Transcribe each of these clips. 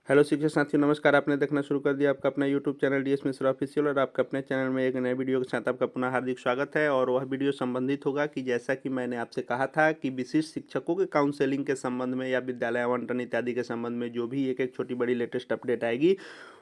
Hello शिक्षक साथियों, नमस्कार। आपने देखना शुरू कर दिया आपका अपना YouTube channel DS Mishra official और आपका अपने चैनल में एक नए वीडियो के साथ आपका पुनः हार्दिक स्वागत है। और वह वीडियो संबंधित होगा कि जैसा कि मैंने आपसे कहा था कि विशिष्ट शिक्षकों के काउंसलिंग के संबंध में या विद्यालय आवंटन इत्यादि के संबंध में जो भी एक छोटी बड़ी लेटेस्ट अपडेट आएगी,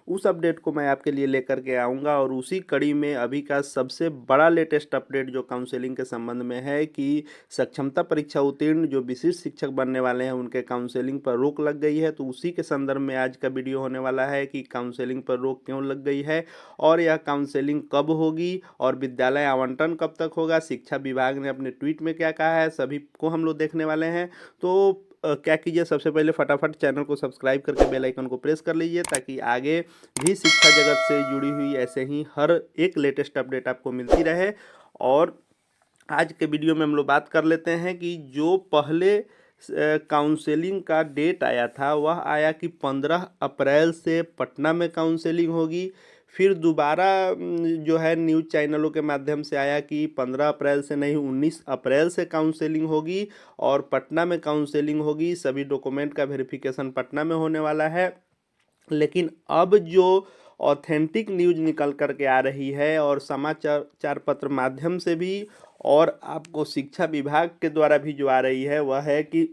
उस अपडेट को मैं आपके लिए लेकर के आऊँगा। और उसी कड़ी में अभी का सबसे बड़ा लेटेस्ट अपडेट जो काउंसलिंग के संबंध में है कि सक्षमता परीक्षा उत्तीर्ण जो विशिष्ट शिक्षक बनने वाले हैं उनके काउंसलिंग पर रोक लग गई है। तो उसी के संदर्भ में आज का वीडियो होने वाला है कि काउंसलिंग पर रोक क्यों लग गई है और यह काउंसलिंग कब होगी और विद्यालय आवंटन कब तक होगा, शिक्षा विभाग ने अपने ट्वीट में क्या कहा है, सभी को हम लोग देखने वाले हैं। तो क्या कीजिए, सबसे पहले फटाफट चैनल को सब्सक्राइब करके बेल आइकन को प्रेस कर लीजिए ताकि आगे भी शिक्षा जगत से जुड़ी हुई ऐसे ही हर एक लेटेस्ट अपडेट आपको मिलती रहे। और आज के वीडियो में हम लोग बात कर लेते हैं कि जो पहले काउंसलिंग का डेट आया था वह आया कि 15 अप्रैल से पटना में काउंसलिंग होगी। फिर दोबारा जो है न्यूज़ चैनलों के माध्यम से आया कि 15 अप्रैल से नहीं 19 अप्रैल से काउंसलिंग होगी और पटना में काउंसलिंग होगी। सभी डॉक्यूमेंट का वेरिफिकेशन पटना में होने वाला है। लेकिन अब जो ऑथेंटिक न्यूज़ निकल कर के आ रही है और समाचार पत्र माध्यम से भी और आपको शिक्षा विभाग के द्वारा भी जो आ रही है वह है कि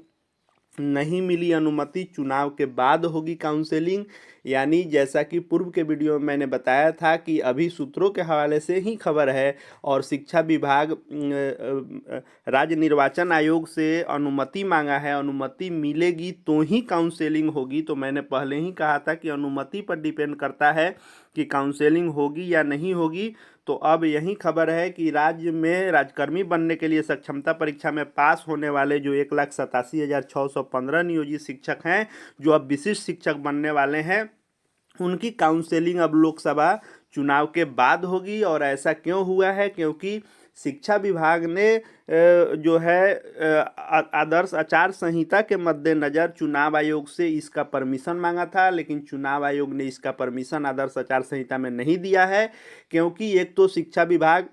नहीं मिली अनुमति, चुनाव के बाद होगी काउंसलिंग। यानी जैसा कि पूर्व के वीडियो में मैंने बताया था कि अभी सूत्रों के हवाले से ही खबर है और शिक्षा विभाग राज्य निर्वाचन आयोग से अनुमति मांगा है। अनुमति मिलेगी तो ही काउंसलिंग होगी। तो मैंने पहले ही कहा था कि अनुमति पर डिपेंड करता है कि काउंसलिंग होगी या नहीं होगी। तो अब यही खबर है कि राज्य में राजकर्मी बनने के लिए सक्षमता परीक्षा में पास होने वाले जो 1,87,615 नियोजित शिक्षक हैं, जो अब विशिष्ट शिक्षक बनने वाले हैं, उनकी काउंसलिंग अब लोकसभा चुनाव के बाद होगी। और ऐसा क्यों हुआ है? क्योंकि शिक्षा विभाग ने जो है आदर्श आचार संहिता के मद्देनज़र चुनाव आयोग से इसका परमिशन मांगा था, लेकिन चुनाव आयोग ने इसका परमिशन आदर्श आचार संहिता में नहीं दिया है। क्योंकि एक तो शिक्षा विभाग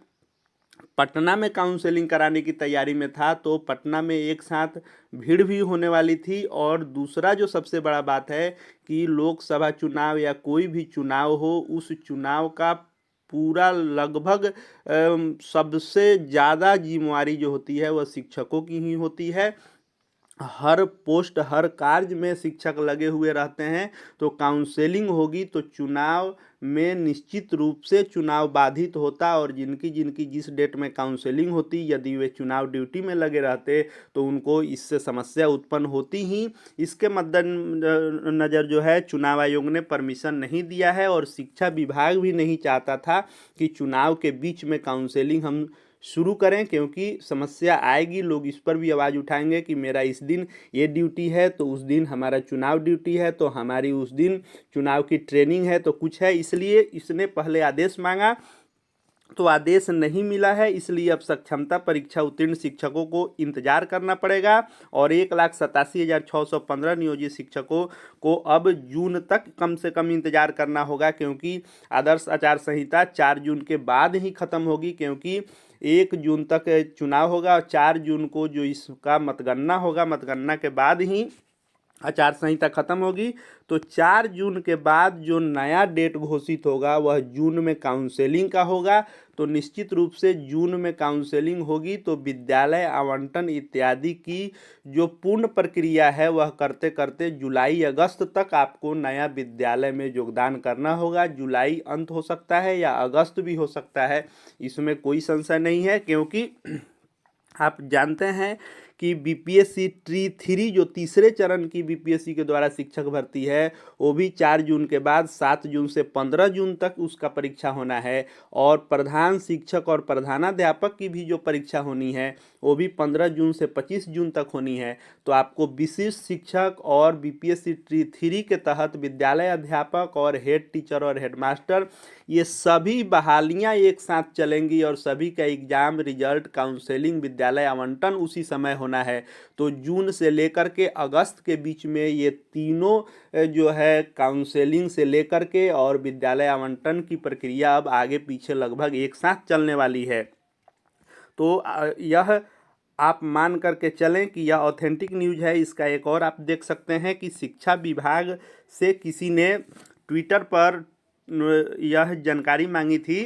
पटना में काउंसलिंग कराने की तैयारी में था, तो पटना में एक साथ भीड़ भी होने वाली थी। और दूसरा जो सबसे बड़ा बात है कि लोकसभा चुनाव या कोई भी चुनाव हो, उस चुनाव का पूरा लगभग सबसे ज़्यादा जिम्मेवारी जो होती है वह शिक्षकों की ही होती है। हर पोस्ट हर कार्य में शिक्षक लगे हुए रहते हैं। तो काउंसलिंग होगी तो चुनाव में निश्चित रूप से चुनाव बाधित होता। और जिनकी जिनकी जिस डेट में काउंसलिंग होती, यदि वे चुनाव ड्यूटी में लगे रहते तो उनको इससे समस्या उत्पन्न होती ही। इसके मद्देनज़र जो है चुनाव आयोग ने परमिशन नहीं दिया है और शिक्षा विभाग भी नहीं चाहता था कि चुनाव के बीच में काउंसलिंग हम शुरू करें, क्योंकि समस्या आएगी। लोग इस पर भी आवाज़ उठाएंगे कि मेरा इस दिन ये ड्यूटी है, तो उस दिन हमारा चुनाव ड्यूटी है, तो हमारी उस दिन चुनाव की ट्रेनिंग है, तो कुछ है। इसलिए इसने पहले आदेश मांगा तो आदेश नहीं मिला है। इसलिए अब सक्षमता परीक्षा उत्तीर्ण शिक्षकों को इंतजार करना पड़ेगा। और 1,87,615 नियोजित शिक्षकों को अब जून तक कम से कम इंतजार करना होगा, क्योंकि आदर्श आचार संहिता 4 जून के बाद ही ख़त्म होगी। क्योंकि 1 जून तक चुनाव होगा और 4 जून को जो इसका मतगणना होगा, मतगणना के बाद ही आचार संहिता खत्म होगी। तो 4 जून के बाद जो नया डेट घोषित होगा वह जून में काउंसलिंग का होगा। तो निश्चित रूप से जून में काउंसलिंग होगी तो विद्यालय आवंटन इत्यादि की जो पूर्ण प्रक्रिया है वह करते करते जुलाई अगस्त तक आपको नया विद्यालय में योगदान करना होगा। जुलाई अंत हो सकता है या अगस्त भी हो सकता है, इसमें कोई संशय नहीं है। क्योंकि आप जानते हैं कि बीपीएससी ट्री 3 जो तीसरे चरण की बीपीएससी के द्वारा शिक्षक भर्ती है, वो भी 4 जून के बाद 7 जून से 15 जून तक उसका परीक्षा होना है। और प्रधान शिक्षक और प्रधानाध्यापक की भी जो परीक्षा होनी है वो भी 15 जून से 25 जून तक होनी है। तो आपको विशिष्ट शिक्षक और बीपीएससी ट्री 3 के तहत विद्यालय अध्यापक और हेड टीचर और हेडमास्टर, ये सभी बहालियां एक साथ चलेंगी और सभी का एग्जाम रिजल्ट काउंसलिंग विद्यालय आवंटन उसी समय होना है। तो जून से लेकर के अगस्त के बीच में ये तीनों जो है काउंसलिंग से लेकर के और विद्यालय आवंटन की प्रक्रिया अब आगे पीछे लगभग एक साथ चलने वाली है। तो यह आप मान करके चलें कि यह ऑथेंटिक न्यूज़ है। इसका एक और आप देख सकते हैं कि शिक्षा विभाग से किसी ने ट्विटर पर यह जानकारी मांगी थी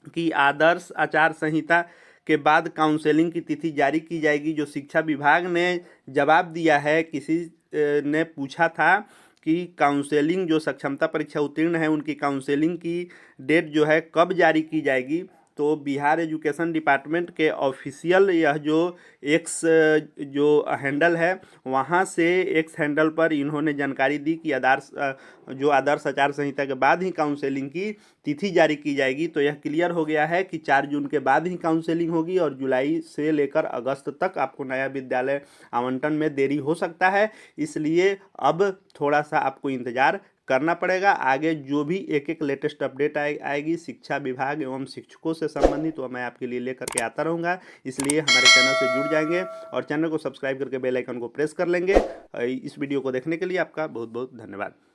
कि आदर्श आचार संहिता के बाद काउंसलिंग की तिथि जारी की जाएगी। जो शिक्षा विभाग ने जवाब दिया है, किसी ने पूछा था कि काउंसलिंग जो सक्षमता परीक्षा उत्तीर्ण है उनकी काउंसलिंग की डेट जो है कब जारी की जाएगी, तो बिहार एजुकेशन डिपार्टमेंट के ऑफिशियल यह जो एक्स जो हैंडल है वहाँ से एक्स हैंडल पर इन्होंने जानकारी दी कि आदर्श आचार संहिता के बाद ही काउंसलिंग की तिथि जारी की जाएगी। तो यह क्लियर हो गया है कि 4 जून के बाद ही काउंसलिंग होगी और जुलाई से लेकर अगस्त तक आपको नया विद्यालय आवंटन में देरी हो सकता है। इसलिए अब थोड़ा सा आपको इंतज़ार करना पड़ेगा। आगे जो भी एक एक लेटेस्ट अपडेट आएगी शिक्षा विभाग एवं शिक्षकों से संबंधित, तो मैं आपके लिए लेकर के आता रहूँगा। इसलिए हमारे चैनल से जुड़ जाएंगे और चैनल को सब्सक्राइब करके बेल आइकन को प्रेस कर लेंगे। इस वीडियो को देखने के लिए आपका बहुत बहुत धन्यवाद।